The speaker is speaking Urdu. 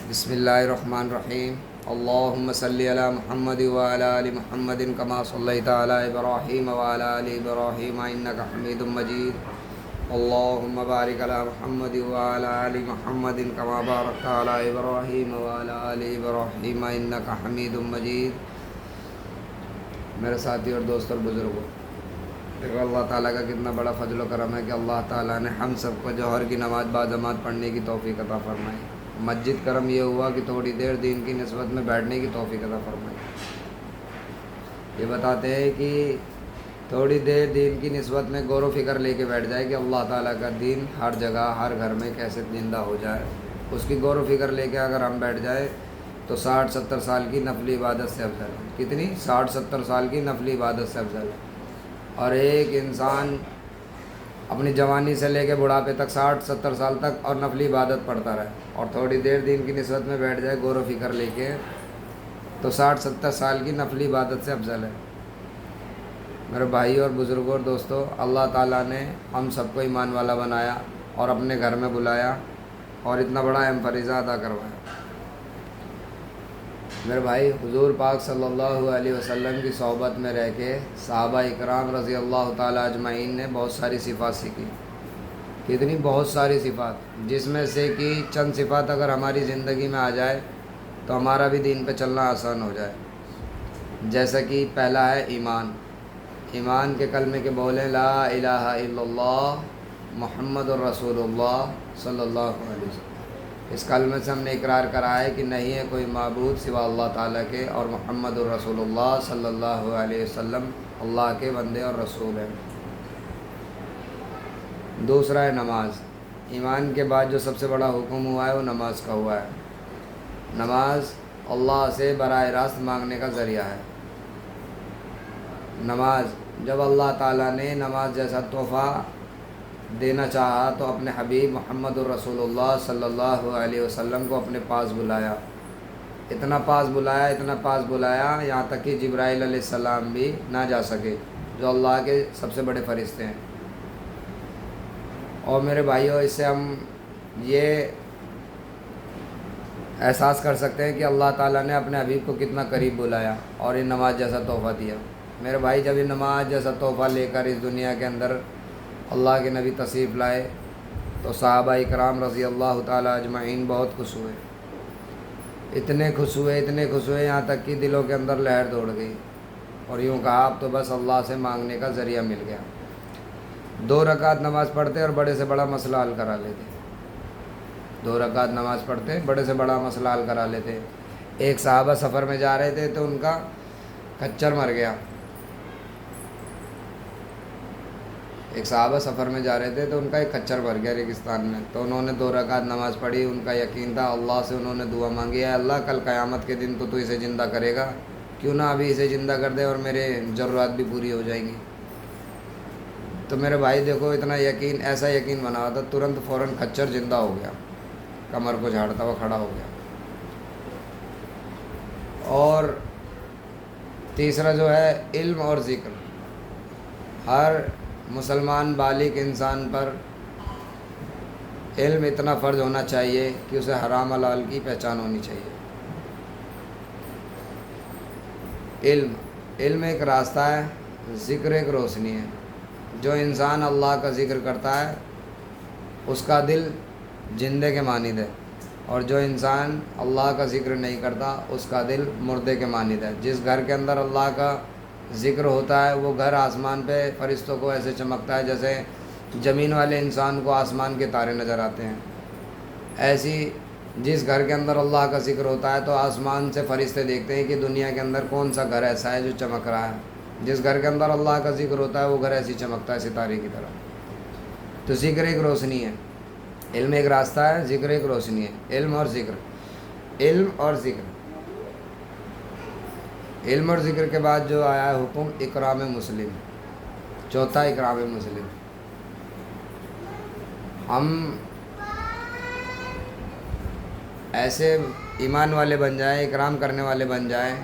بسم اللہ الرحمن الرحیم اللہم صلی علی محمد وعلی آل محمد کما صلیت علی ابراہیم وعلی آل ابراہیم انکا حمید مجید اللہم بارک علی محمد وعلی آل محمد کما بارکت علی ابراہیم وعلی آل ابراہیم انکا حمید مجید۔ میرے ساتھی اور دوست اور بزرگوں، دیکھو اللہ تعالیٰ کا کتنا بڑا فضل و کرم ہے کہ اللہ تعالیٰ نے ہم سب کو جوہر کی نماز باجماعت پڑھنے کی توفیق عطا فرمائی۔ مسجد کرم یہ ہوا کہ تھوڑی دیر دین کی نسبت میں بیٹھنے کی توفیق عطا فرمائی۔ یہ بتاتے ہیں کہ تھوڑی دیر دین کی نسبت میں غور و فکر لے کے بیٹھ جائے کہ اللہ تعالیٰ کا دین ہر جگہ ہر گھر میں کیسے زندہ ہو جائے، اس کی غور و فکر لے کے اگر ہم بیٹھ جائیں تو 60-70 سال کی نفلی عبادت سے افضل ہے۔ کتنی؟ 60-70 سال کی نفلی عبادت سے افضل ہے۔ اور ایک انسان اپنی جوانی سے لے کے بڑھاپے تک 60-70 سال تک اور نفلی عبادت پڑھتا رہے اور تھوڑی دیر دین کی نسبت میں بیٹھ جائے غور و فکر لے کے تو 60-70 سال کی نفلی عبادت سے افضل ہے۔ میرے بھائی اور بزرگوں اور دوستوں، اللہ تعالیٰ نے ہم سب کو ایمان والا بنایا اور اپنے گھر میں بلایا اور اتنا بڑا اہم فریضہ ادا کروایا۔ میرے بھائی، حضور پاک صلی اللہ علیہ وسلم کی صحبت میں رہ کے صحابہ اکرام رضی اللہ تعالیٰ اجمعین نے بہت ساری صفات سیکھی۔ کتنی؟ بہت ساری صفات، جس میں سے کہ چند صفات اگر ہماری زندگی میں آ جائے تو ہمارا بھی دین پہ چلنا آسان ہو جائے۔ جیسا کہ پہلا ہے ایمان۔ ایمان کے کلمے کے بولیں لا الہ الا اللہ محمد الرسول اللہ صلی اللہ علیہ وسلم۔ اس کلمے سے ہم نے اقرار کرا ہے کہ نہیں ہے کوئی معبود سوا اللہ تعالیٰ کے، اور محمد الرسول اللہ صلی اللہ علیہ وسلم اللہ کے بندے اور رسول ہیں۔ دوسرا ہے نماز۔ ایمان کے بعد جو سب سے بڑا حکم ہوا ہے وہ نماز کا ہوا ہے۔ نماز اللہ سے براہ راست مانگنے کا ذریعہ ہے۔ نماز، جب اللہ تعالیٰ نے نماز جیسا تحفہ دینا چاہا تو اپنے حبیب محمد الرسول اللہ صلی اللہ علیہ وسلم کو اپنے پاس بلایا۔ اتنا پاس بلایا یہاں تک کہ جبرائیل علیہ السلام بھی نہ جا سکے، جو اللہ کے سب سے بڑے فرشتے ہیں۔ اور میرے بھائیوں، اس سے ہم یہ احساس کر سکتے ہیں کہ اللہ تعالیٰ نے اپنے حبیب کو کتنا قریب بلایا اور یہ نماز جیسا تحفہ دیا۔ میرے بھائی، جب یہ نماز جیسا تحفہ لے کر اس دنیا کے اندر اللہ کے نبی تشریف لائے تو صحابہ اکرام رضی اللہ تعالیٰ اجمعین بہت خوش ہوئے۔ اتنے خوش ہوئے یہاں تک کہ دلوں کے اندر لہر دوڑ گئی اور یوں کہا اب تو بس اللہ سے مانگنے کا ذریعہ مل گیا۔ 2 رکعت نماز پڑھتے اور بڑے سے بڑا مسئلہ حل کرا لیتے۔ 2 رکعت نماز پڑھتے، بڑے سے بڑا مسئلہ حل کرا لیتے۔ ایک صحابہ سفر میں جا رہے تھے تو ان کا کچر مر گیا۔ ایک صحابہ سفر میں جا رہے تھے تو ان کا ایک کچر مر گیا ریگستان میں، تو انہوں نے 2 رکعت نماز پڑھی۔ ان کا یقین تھا، اللہ سے انہوں نے دعا مانگی ہے اللہ کل قیامت کے دن تو اسے زندہ کرے گا، کیوں نہ ابھی اسے زندہ کر دے اور میرے ضرورات بھی پوری ہو جائیں گی۔ تو میرے بھائی دیکھو، اتنا یقین، ایسا یقین بنا ہوا تھا، ترنت فوراً کچر زندہ ہو گیا، کمر کو جھاڑتا ہوا کھڑا ہو گیا۔ اور تیسرا جو ہے علم اور ذکر۔ ہر مسلمان بالغ انسان پر علم اتنا فرض ہونا چاہیے کہ اسے حرام حلال کی پہچان ہونی چاہیے۔ علم ایک راستہ ہے، ذکر ایک روشنی ہے۔ جو انسان اللہ کا ذکر کرتا ہے اس کا دل زندے کے مانند ہے، اور جو انسان اللہ کا ذکر نہیں کرتا اس کا دل مردے کے مانند ہے۔ جس گھر کے اندر اللہ کا ذکر ہوتا ہے وہ گھر آسمان پہ فرشتوں کو ایسے چمکتا ہے جیسے زمین والے انسان کو آسمان کے تارے نظر آتے ہیں۔ ایسی جس گھر کے اندر اللہ کا ذکر ہوتا ہے تو آسمان سے فرشتے دیکھتے ہیں کہ دنیا کے اندر کون سا گھر ایسا ہے جو چمک رہا ہے۔ جس گھر کے اندر اللہ کا ذکر ہوتا ہے وہ گھر ایسی چمکتا ہے ستارے کی طرح۔ تو ذکر ایک روشنی ہے، علم ایک راستہ ہے، ذکر ایک روشنی ہے۔ علم اور ذکر، علم اور ذکر۔ علم اور ذکر کے بعد جو آیا ہے حکم اکرام مسلم، چوتھا اکرام مسلم۔ ہم ایسے ایمان والے بن جائیں، اکرام کرنے والے بن جائیں